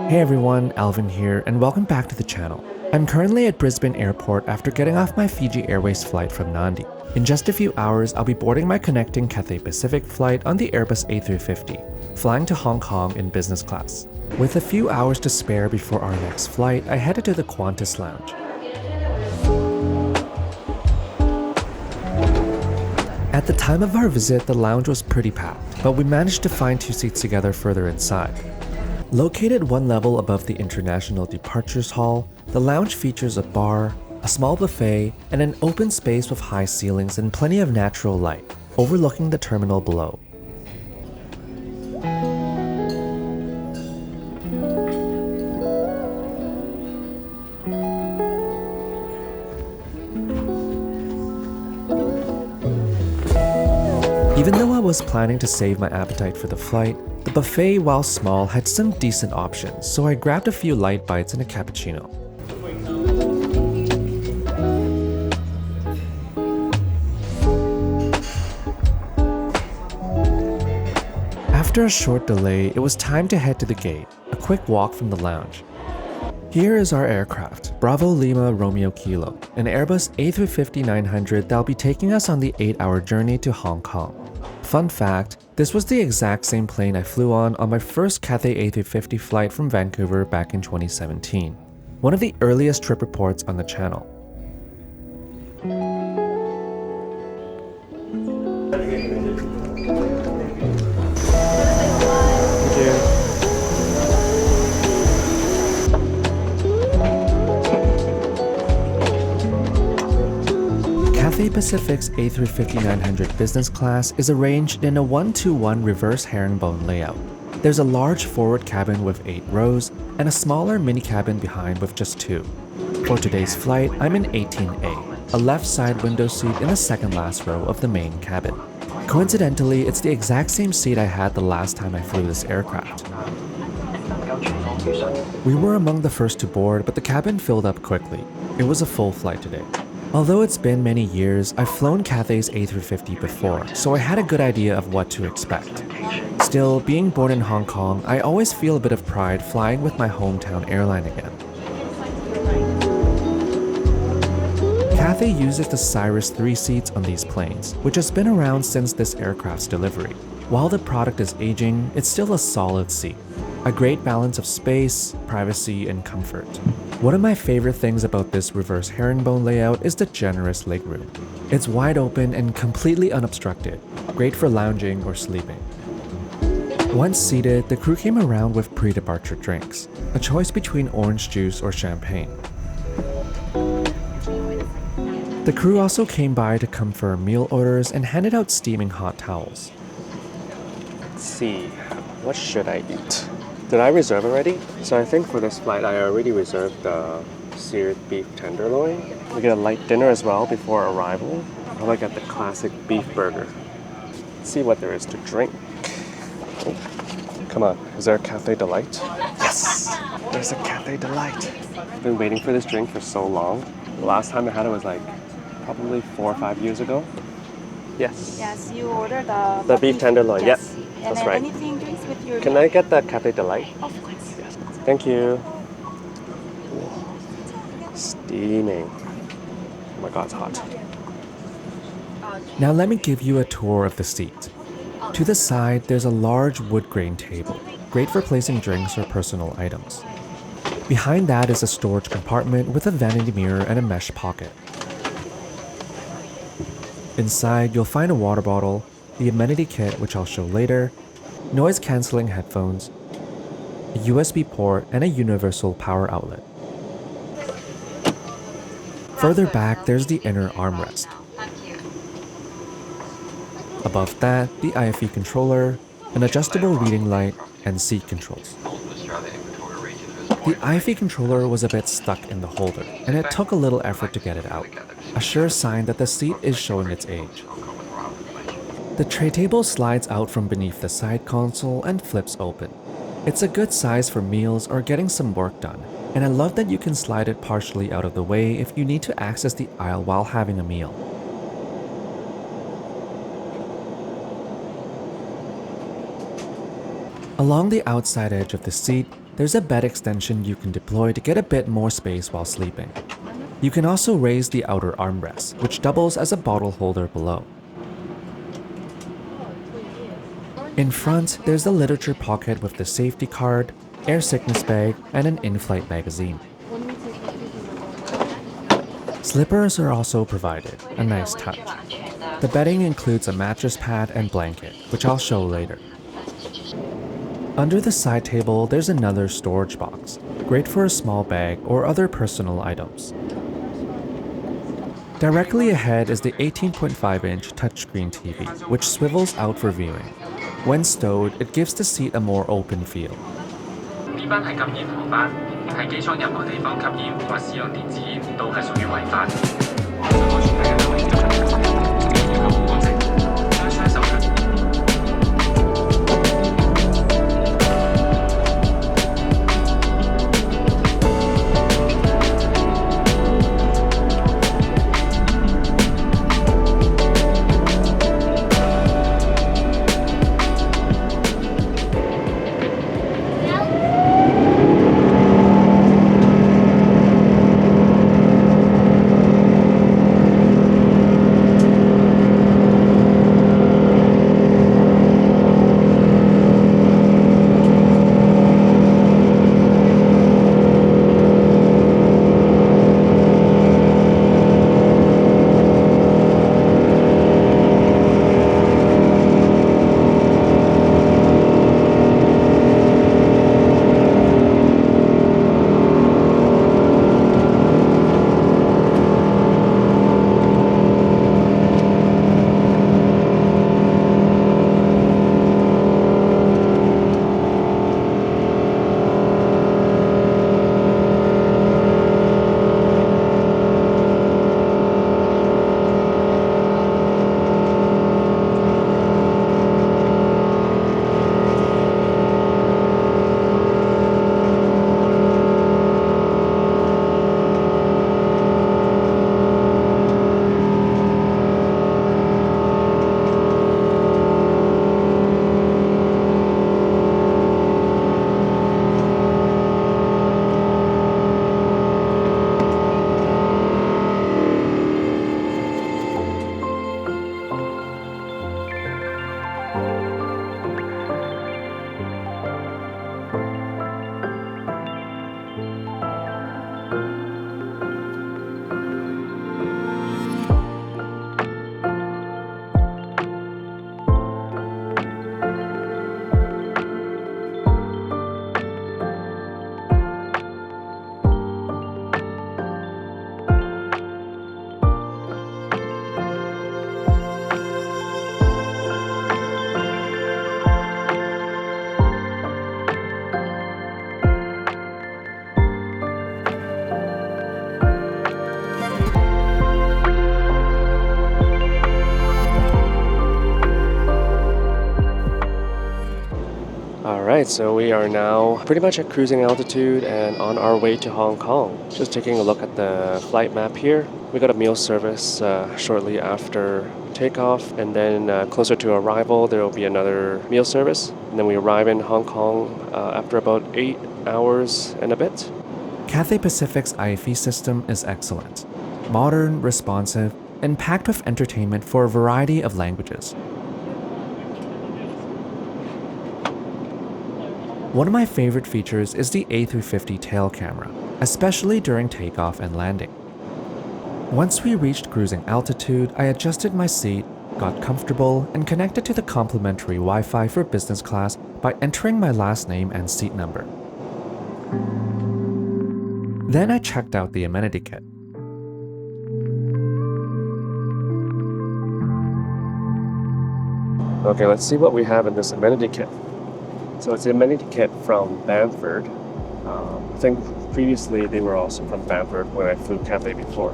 Hey everyone, Alvin here, and welcome back to the channel. I'm currently at Brisbane Airport after getting off my Fiji Airways flight from Nandi. In just a few hours, I'll be boarding my connecting Cathay Pacific flight on the Airbus A350, flying to Hong Kong in business class. With a few hours to spare before our next flight, I headed to the Qantas Lounge. At the time of our visit, the lounge was pretty packed, but we managed to find two seats together further inside. Located one level above the International Departures Hall, the lounge features a bar, a small buffet, and an open space with high ceilings and plenty of natural light, overlooking the terminal below. Even though I was planning to save my appetite for the flight, the buffet, while small, had some decent options, so I grabbed a few light bites and a cappuccino. After a short delay, it was time to head to the gate, a quick walk from the lounge. Here is our aircraft, Bravo Lima Romeo Kilo, an Airbus A350-900 that'll be taking us on the 8-hour journey to Hong Kong. Fun fact, this was the exact same plane I flew on my first Cathay A350 flight from Vancouver back in 2017, one of the earliest trip reports on the channel. Cathay Pacific's A350-900 business class is arranged in a 1-2-1 reverse herringbone layout. There's a large forward cabin with 8 rows and a smaller mini cabin behind with just 2. For today's flight, I'm in 18A, a left side window seat in the second last row of the main cabin. Coincidentally, it's the exact same seat I had the last time I flew this aircraft. We were among the first to board, but the cabin filled up quickly. It was a full flight today. Although it's been many years, I've flown Cathay's A350 before, so I had a good idea of what to expect. Still, being born in Hong Kong, I always feel a bit of pride flying with my hometown airline again. Cathay uses the Cirrus 3 seats on these planes, which has been around since this aircraft's delivery. While the product is aging, it's still a solid seat. A great balance of space, privacy, and comfort. One of my favorite things about this reverse herringbone layout is the generous legroom. It's wide open and completely unobstructed, great for lounging or sleeping. Once seated, the crew came around with pre-departure drinks, a choice between orange juice or champagne. The crew also came by to confirm meal orders and handed out steaming hot towels. Let's see, what should I eat? Did I reserve already? So I think for this flight, I already reserved the seared beef tenderloin. We get a light dinner as well before arrival. I like at the classic beef burger. Let's see what there is to drink. Oh, come on, is there a Cafe Delight? Yes, there's a Cafe Delight. I've been waiting for this drink for so long. The last time I had it was like probably 4 or 5 years ago. Yes. Yes, you ordered the beef tenderloin. Yes. Yep, And that's right. anything drinks with your Can I get the Cafe Delight? Of course. Yes. Thank you. Steaming. Oh my god, it's hot. Now let me give you a tour of the seat. To the side, there's a large wood grain table, great for placing drinks or personal items. Behind that is a storage compartment with a vanity mirror and a mesh pocket. Inside, you'll find a water bottle, the amenity kit, which I'll show later, noise-canceling headphones, a USB port, and a universal power outlet. Further back, there's the inner armrest. Above that, the IFE controller, an adjustable reading light, and seat controls. The IFE controller was a bit stuck in the holder, and it took a little effort to get it out, a sure sign that the seat is showing its age. The tray table slides out from beneath the side console and flips open. It's a good size for meals or getting some work done, and I love that you can slide it partially out of the way if you need to access the aisle while having a meal. Along the outside edge of the seat, there's a bed extension you can deploy to get a bit more space while sleeping. You can also raise the outer armrest, which doubles as a bottle holder below. In front, there's the literature pocket with the safety card, air sickness bag, and an in-flight magazine. Slippers are also provided, a nice touch. The bedding includes a mattress pad and blanket, which I'll show later. Under the side table, there's another storage box, great for a small bag or other personal items. Directly ahead is the 18.5-inch touchscreen TV, which swivels out for viewing. When stowed, it gives the seat a more open feel. 呢班係禁煙航班，喺機艙任何地方吸煙或使用電子煙都係屬於違法。安全第一位，要好乾淨，將雙手。Alright, so we are now pretty much at cruising altitude and on our way to Hong Kong. Just taking a look at the flight map here. We got a meal service shortly after takeoff, and then closer to arrival there will be another meal service. And then we arrive in Hong Kong after about 8 hours and a bit. Cathay Pacific's IFE system is excellent. Modern, responsive, and packed with entertainment for a variety of languages. One of my favorite features is the A350 tail camera, especially during takeoff and landing. Once we reached cruising altitude, I adjusted my seat, got comfortable, and connected to the complimentary Wi-Fi for business class by entering my last name and seat number. Then I checked out the amenity kit. Okay, let's see what we have in this amenity kit. So it's the amenity kit from Bamford. I think previously they were also from Bamford when I flew Cathay before.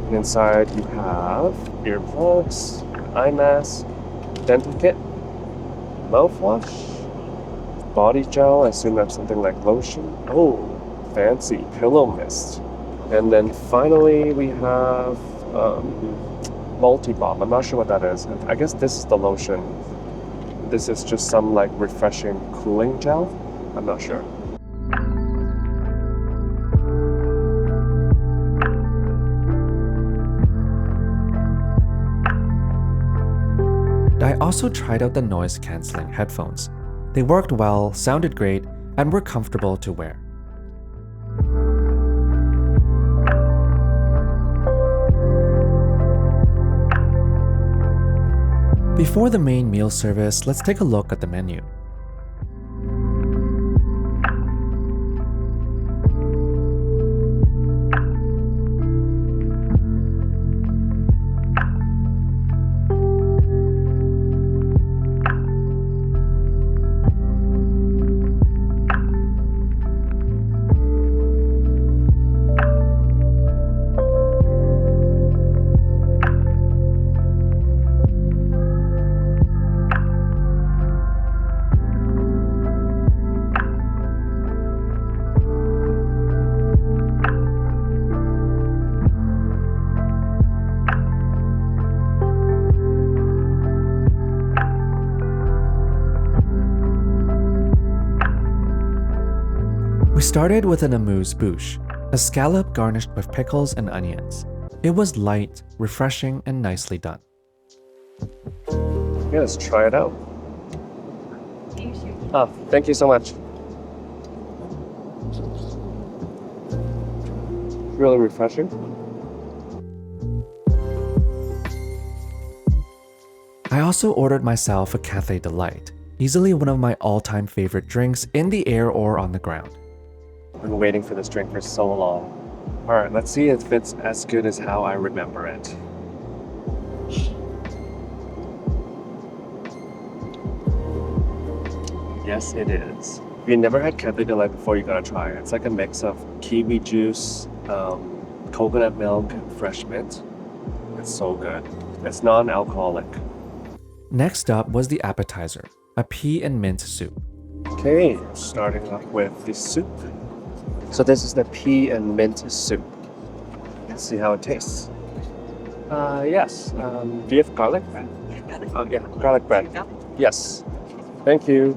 And inside you have earplugs, eye mask, dental kit, mouthwash, body gel, I assume that's something like lotion. Oh, fancy pillow mist. And then finally we have multi-balm. I'm not sure what that is. I guess this is the lotion. This is just some like refreshing cooling gel. I'm not sure. I also tried out the noise-canceling headphones. They worked well, sounded great, and were comfortable to wear. Before the main meal service, let's take a look at the menu. We started with an amuse-bouche, a scallop garnished with pickles and onions. It was light, refreshing, and nicely done. Yeah, let's try it out. Oh, thank you so much. Really refreshing. I also ordered myself a Cathay Delight, easily one of my all-time favorite drinks in the air or on the ground. I've been waiting for this drink for so long. Alright, let's see if it's as good as how I remember it. Yes, it is. If you never had Cathay Delight before, you gotta try it. It's like a mix of kiwi juice, coconut milk, and fresh mint. It's so good. It's non-alcoholic. Next up was the appetizer, a pea and mint soup. Okay, starting off with the soup. So this is the pea and mint soup. Let's see how it tastes. Yes. Do you have garlic bread? Oh yeah, garlic bread. Yes. Thank you.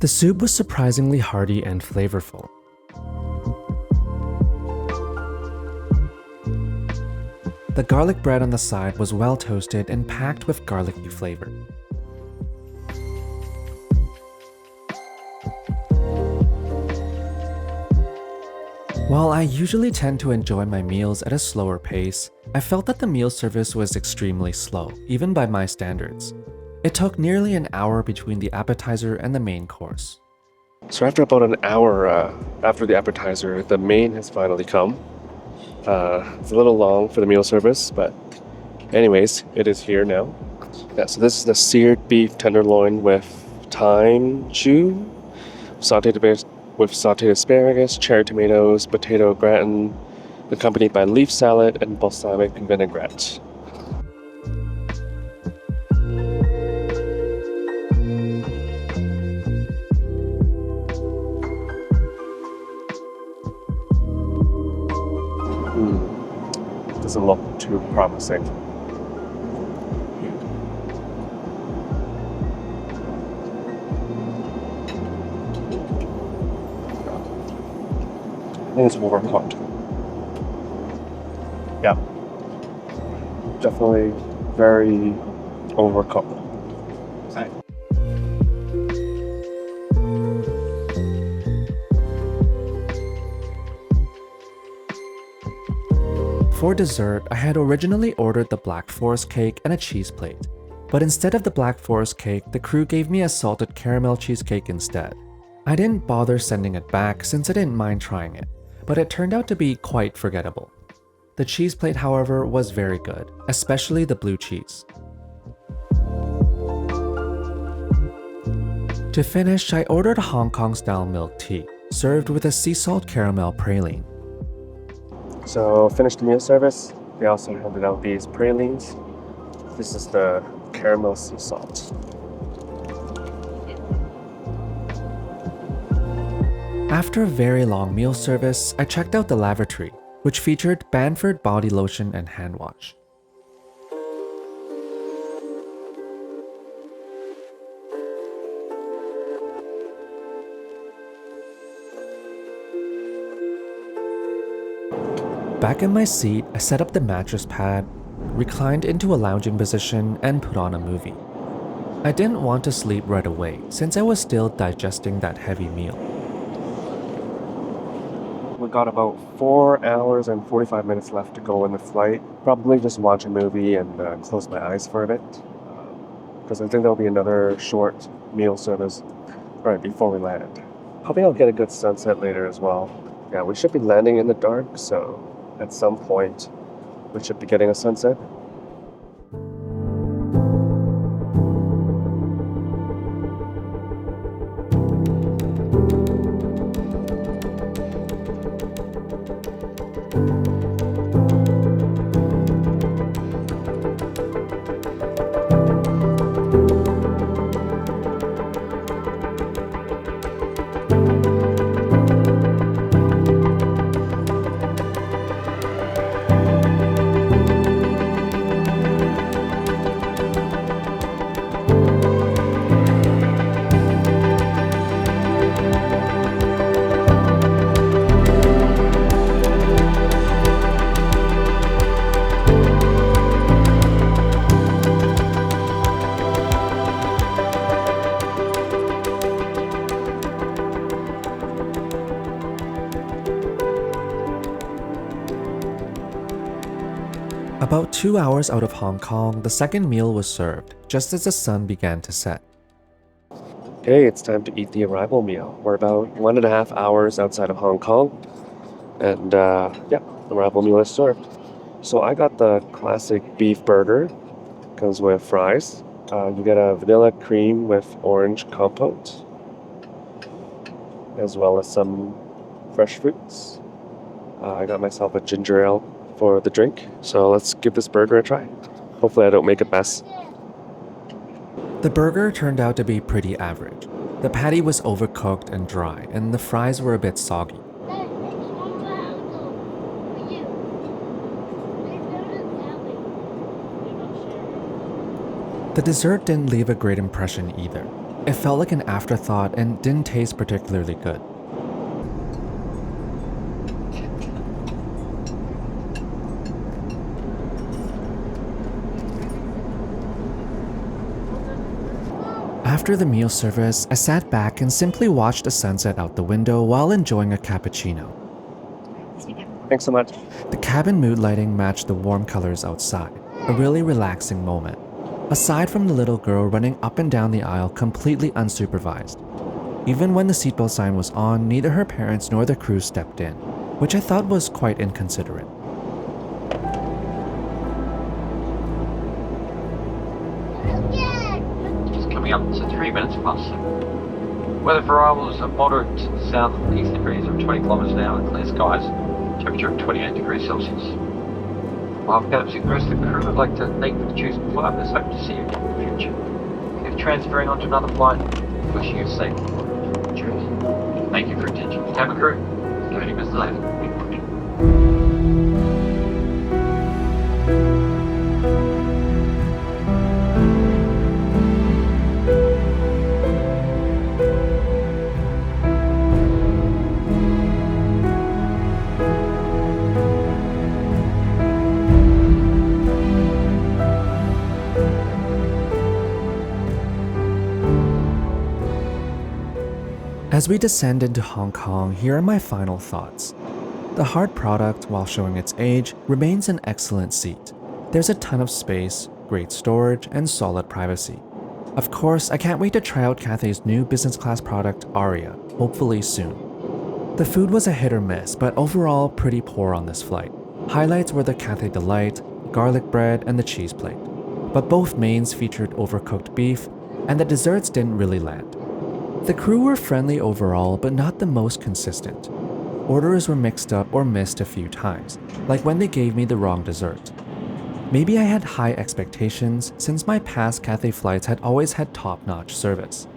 The soup was surprisingly hearty and flavorful. The garlic bread on the side was well toasted and packed with garlicky flavor. While I usually tend to enjoy my meals at a slower pace, I felt that the meal service was extremely slow, even by my standards. It took nearly an hour between the appetizer and the main course. So after about an hour after the appetizer, the main has finally come. It's a little long for the meal service, but anyways, it is here now. Yeah, so this is the seared beef tenderloin with thyme chew, sauteed with sauteed asparagus, cherry tomatoes, potato gratin, accompanied by leaf salad and balsamic vinaigrette. Doesn't look too promising. I think it's overcooked. Yeah. Definitely very overcooked. For dessert, I had originally ordered the Black Forest cake and a cheese plate, but instead of the Black Forest cake, the crew gave me a salted caramel cheesecake instead. I didn't bother sending it back since I didn't mind trying it, but it turned out to be quite forgettable. The cheese plate, however, was very good, especially the blue cheese. To finish, I ordered a Hong Kong-style milk tea, served with a sea salt caramel praline. So finished the meal service. They also handed out these pralines. This is the caramel sea salt. After a very long meal service, I checked out the lavatory, which featured Banford body lotion and hand wash. Back in my seat, I set up the mattress pad, reclined into a lounging position, and put on a movie. I didn't want to sleep right away since I was still digesting that heavy meal. We got about 4 hours and 45 minutes left to go in the flight. Probably just watch a movie and close my eyes for a bit. Because I think there'll be another short meal service right before we land. Hoping I'll get a good sunset later as well. Yeah, we should be landing in the dark, so at some point we should be getting a sunset. About 2 hours out of Hong Kong, the second meal was served, just as the sun began to set. Okay, it's time to eat the arrival meal. We're about 1.5 hours outside of Hong Kong. And yeah, the arrival meal is served. So I got the classic beef burger. Comes with fries. You get a vanilla cream with orange compote, as well as some fresh fruits. I got myself a ginger ale for the drink. So let's give this burger a try. Hopefully I don't make a mess. The burger turned out to be pretty average. The patty was overcooked and dry, and the fries were a bit soggy. The dessert didn't leave a great impression either. It felt like an afterthought and didn't taste particularly good. After the meal service, I sat back and simply watched the sunset out the window while enjoying a cappuccino. Thanks so much. The cabin mood lighting matched the warm colors outside, a really relaxing moment. Aside from the little girl running up and down the aisle completely unsupervised. Even when the seatbelt sign was on, neither her parents nor the crew stepped in, which I thought was quite inconsiderate. Coming up to 3 minutes past. Weather for arrivals a moderate south-east breeze of 20 kilometers an hour and clear skies. Temperature of 28 degrees Celsius. While perhaps the rest of the crew would like to thank you for choosing flight, let's hope to see you again in the future. If transferring onto another flight, wishing you a safe journey. Thank you for your attention. Cabin crew, loading Mr. Left. As we descend into Hong Kong, here are my final thoughts. The hard product, while showing its age, remains an excellent seat. There's a ton of space, great storage, and solid privacy. Of course, I can't wait to try out Cathay's new business class product, Aria, hopefully soon. The food was a hit or miss, but overall pretty poor on this flight. Highlights were the Cathay Delight, garlic bread, and the cheese plate. But both mains featured overcooked beef, and the desserts didn't really land. The crew were friendly overall, but not the most consistent. Orders were mixed up or missed a few times, like when they gave me the wrong dessert. Maybe I had high expectations since my past Cathay flights had always had top-notch service.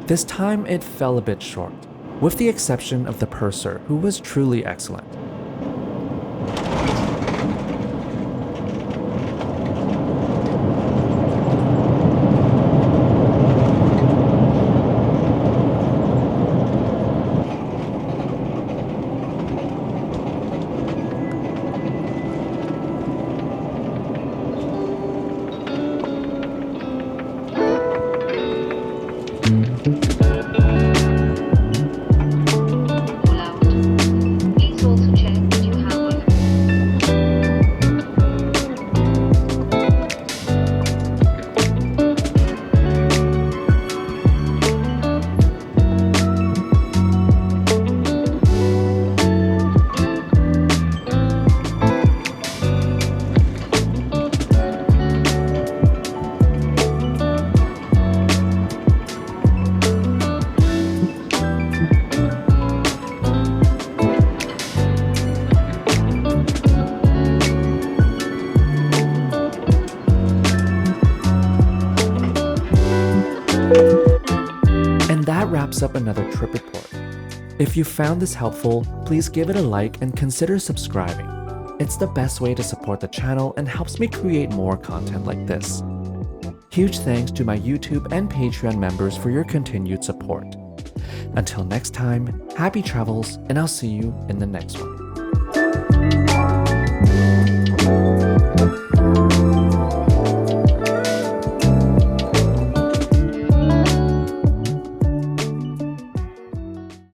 This time it fell a bit short, with the exception of the purser, who was truly excellent. And that wraps up another trip report. If you found this helpful, please give it a like and consider subscribing. It's the best way to support the channel and helps me create more content like this. Huge thanks to my YouTube and Patreon members for your continued support. Until next time, happy travels, and I'll see you in the next one.